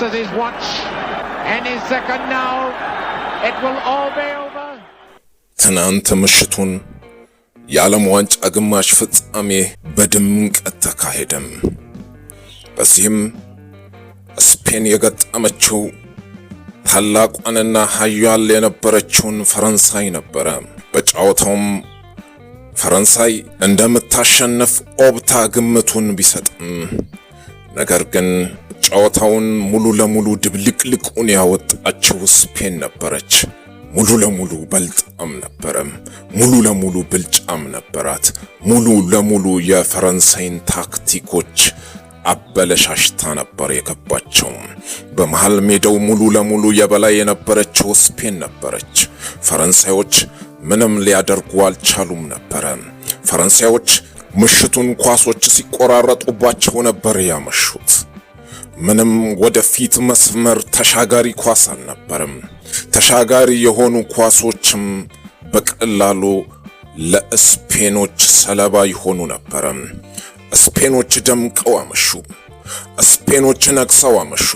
at his watch and his second now. It will all be over. ትናንት ምሽቱን የዓለም ዋንጫ ግማሽ ፍጻሜ በድምቀት ተካሄደም። በዚህም ስፔን የገጠመችው ታላቋንና ኃያል የነበረችውን ፈረንሳይ ነበረ። በጨዋታውም ፈረንሳይ እንደምታሸንፍ ኦፕታ ግምቱን ቢሰጥም ነገር ግን ጨዋታውን ሙሉ ለሙሉ ድብልቅልቁን ያወጣችው ስፔን ነበረች። ሙሉ ለሙሉ በልጣም ነበረም። ሙሉ ለሙሉ ብልጫም ነበራት። ሙሉ ለሙሉ የፈረንሳይን ታክቲኮች አበለሻሽታ ነበር የገባቸው። በመሃል ሜዳው ሙሉ ለሙሉ የበላይ የነበረችው ስፔን ነበረች። ፈረንሳዮች ምንም ሊያደርጉ አልቻሉም ነበር። ፈረንሳዮች ምሽቱን ኳሶች ሲቆራረጡባቸው ነበር ያመሹት። ምንም ወደፊት መስመር ተሻጋሪ ኳስ አልነበረም። ተሻጋሪ የሆኑ ኳሶችም በቀላሉ ለስፔኖች ሰለባ ይሆኑ ነበር። ስፔኖች ደምቀው አመሹ። ስፔኖች ነግሰው አመሹ።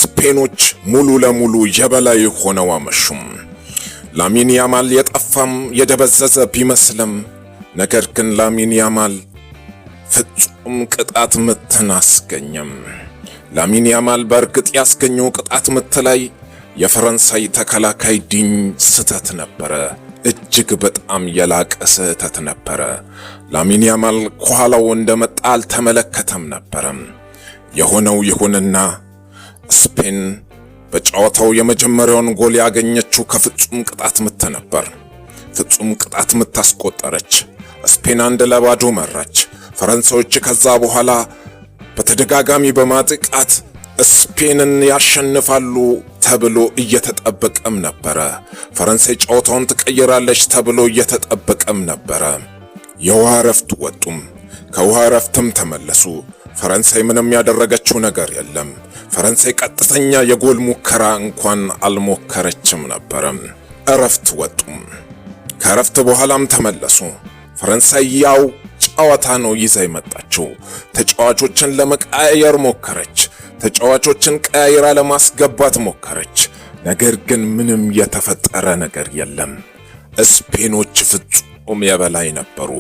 ስፔኖች ሙሉ ለሙሉ የበላይ ሆነው አመሹ። ላሚን ያማል የጠፋም የደበዘዘ ቢመስልም ነገር ግን ላሚን ያማል ፍጹም ቅጣት ምትን አስገኘም። ላሚን ያማል በእርግጥ ያስገኘው ቅጣት ምት ላይ የፈረንሳይ ተከላካይ ዲኝ ስህተት ነበረ። እጅግ በጣም የላቀ ስህተት ነበረ። ላሚን ያማል ከኋላው እንደመጣ አልተመለከተም ነበር። የሆነው ይሁንና ስፔን በጨዋታው የመጀመሪያውን ጎል ያገኘችው ከፍጹም ቅጣት ምት ነበር። ፍጹም ቅጣት ምት አስቆጠረች። ስፔን 1-0 መራች። ፈረንሳዮች ከዛ በኋላ በተደጋጋሚ በማጥቃት ስፔንን ያሸንፋሉ ተብሎ እየተጠበቀም ነበር። ፈረንሳይ ጨዋታውን ትቀይራለች ተብሎ እየተጠበቀም ነበር። የውሃ እረፍት ወጡም። ከውሃ እረፍትም ተመለሱ። ፈረንሳይ ምንም ያደረገችው ነገር የለም። ፈረንሳይ ቀጥተኛ የጎል ሙከራ እንኳን አልሞከረችም ነበር። እረፍት ወጡም። ከእረፍት በኋላም ተመለሱ። ፈረንሳይ ያው ጨዋታ ነው ይዛ የመጣችው። ተጫዋቾችን ለመቀያየር ሞከረች። ተጫዋቾችን ቀያይራ ለማስገባት ሞከረች። ነገር ግን ምንም የተፈጠረ ነገር የለም። ስፔኖች ፍጹም የበላይ ነበሩ።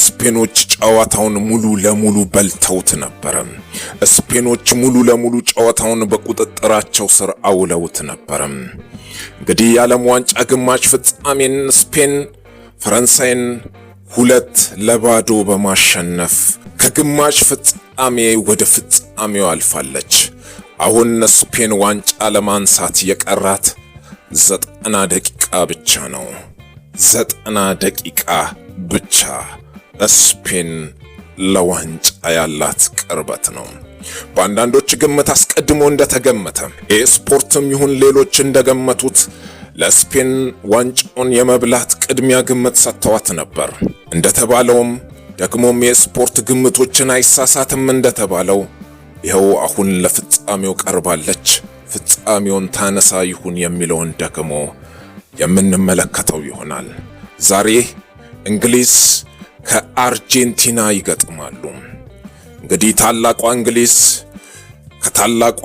ስፔኖች ጨዋታውን ሙሉ ለሙሉ በልተውት ነበር። ስፔኖች ሙሉ ለሙሉ ጨዋታውን በቁጥጥራቸው ስር አውለውት ነበር። እንግዲህ የዓለም ዋንጫ ግማሽ ፍጻሜን ስፔን ፈረንሳይን 2-0 በማሸነፍ ከግማሽ ፍጻሜ ወደ ፍጻሜው አልፋለች። አሁን ስፔን ዋንጫ ለማንሳት የቀራት 90 ደቂቃ ብቻ ነው። 90 ደቂቃ ብቻ ስፔን ለዋንጫ ያላት ቅርበት ነው። በአንዳንዶች ግምት አስቀድሞ እንደተገመተ ስፖርትም ይሁን ሌሎች እንደገመቱት ለስፔን ዋንጫውን የመብላት ቅድሚያ ግምት ሰጥተዋት ነበር። እንደተባለውም ደግሞም የስፖርት ግምቶችን አይሳሳትም እንደተባለው ይኸው አሁን ለፍጻሜው ቀርባለች። ፍጻሜውን ታነሳ ይሁን የሚለውን ደግሞ የምንመለከተው ይሆናል። ዛሬ እንግሊዝ ከአርጀንቲና ይገጥማሉ። እንግዲህ ታላቋ እንግሊዝ ከታላቋ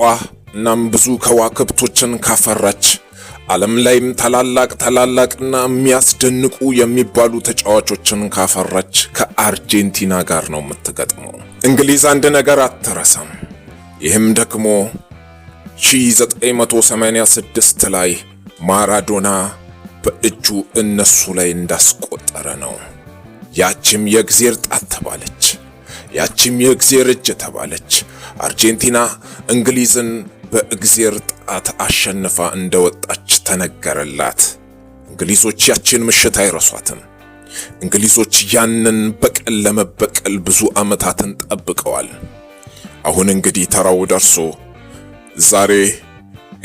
እናም ብዙ ከዋክብቶችን ካፈራች ዓለም ላይም ታላላቅና የሚያስደንቁ የሚባሉ ተጫዋቾችን ካፈራች ከአርጀንቲና ጋር ነው የምትገጥመው። እንግሊዝ አንድ ነገር አትረሳም። ይህም ደግሞ 1986 ላይ ማራዶና በእጁ እነሱ ላይ እንዳስቆጠረ ነው። ያቺም የእግዚአብሔር ጣት ተባለች። ያቺም የእግዚአብሔር እጅ ተባለች። አርጀንቲና እንግሊዝን በእግዚአብሔር ጣት አሸንፋ እንደወጣች ተነገረላት። እንግሊዞች ያቺን ምሽት አይረሷትም። እንግሊዞች ያንን በቀል ለመበቀል ብዙ ዓመታትን ጠብቀዋል። አሁን እንግዲህ ተራው ደርሶ ዛሬ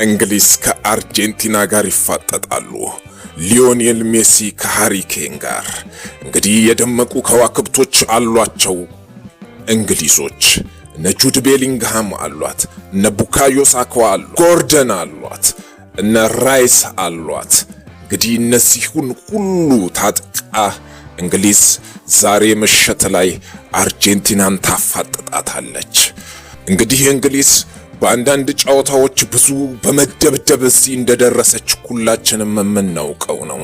እንግሊዝ ከአርጀንቲና ጋር ይፋጠጣሉ። ሊዮኔል ሜሲ ከሃሪ ኬን ጋር እንግዲህ የደመቁ ከዋክብቶች አሏቸው እንግሊዞች። እነ ጁድ ቤሊንግሃም አሏት፣ እነ ቡካዮ ሳካ አሉ፣ ጎርደን አሏት፣ እነ ራይስ አሏት። እንግዲህ እነዚህን ሁሉ ታጥቃ እንግሊዝ ዛሬ ምሽት ላይ አርጀንቲናን ታፋጥጣታለች። እንግዲህ እንግሊዝ በአንዳንድ ጨዋታዎች ብዙ በመደብደብ እዚህ እንደደረሰች ሁላችንም የምናውቀው ነው።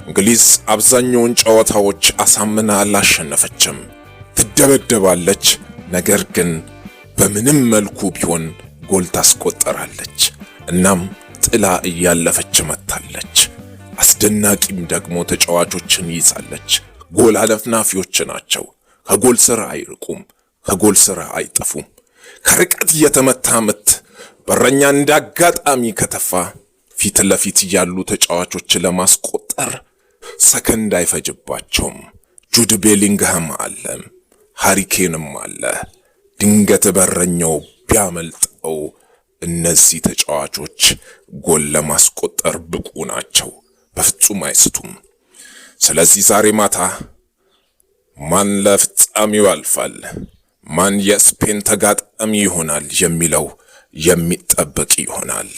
እንግሊዝ አብዛኛውን ጨዋታዎች አሳምና አላሸነፈችም። ትደበደባለች፣ ነገር ግን በምንም መልኩ ቢሆን ጎል ታስቆጠራለች። እናም ጥላ እያለፈች መታለች። አስደናቂም ደግሞ ተጫዋቾችን ይዛለች። ጎል አለፍናፊዎች ናቸው። ከጎል ስራ አይርቁም፣ ከጎል ስራ አይጠፉም። ከርቀት የተመታ ምት በረኛ እንዳጋጣሚ ከተፋ ፊት ለፊት ያሉ ተጫዋቾች ለማስቆጠር ሰከንድ አይፈጅባቸውም። ጁድ ቤሊንግሃም አለ፣ ሃሪ ኬንም አለ። ድንገት በረኛው ቢያመልጠው እነዚህ ተጫዋቾች ጎል ለማስቆጠር ብቁ ናቸው። በፍጹም አይስቱም። ስለዚህ ዛሬ ማታ ማን ለፍጻሜው ያልፋል፣ ማን የስፔን ተጋጣሚ ይሆናል የሚለው የሚጠበቅ ይሆናል።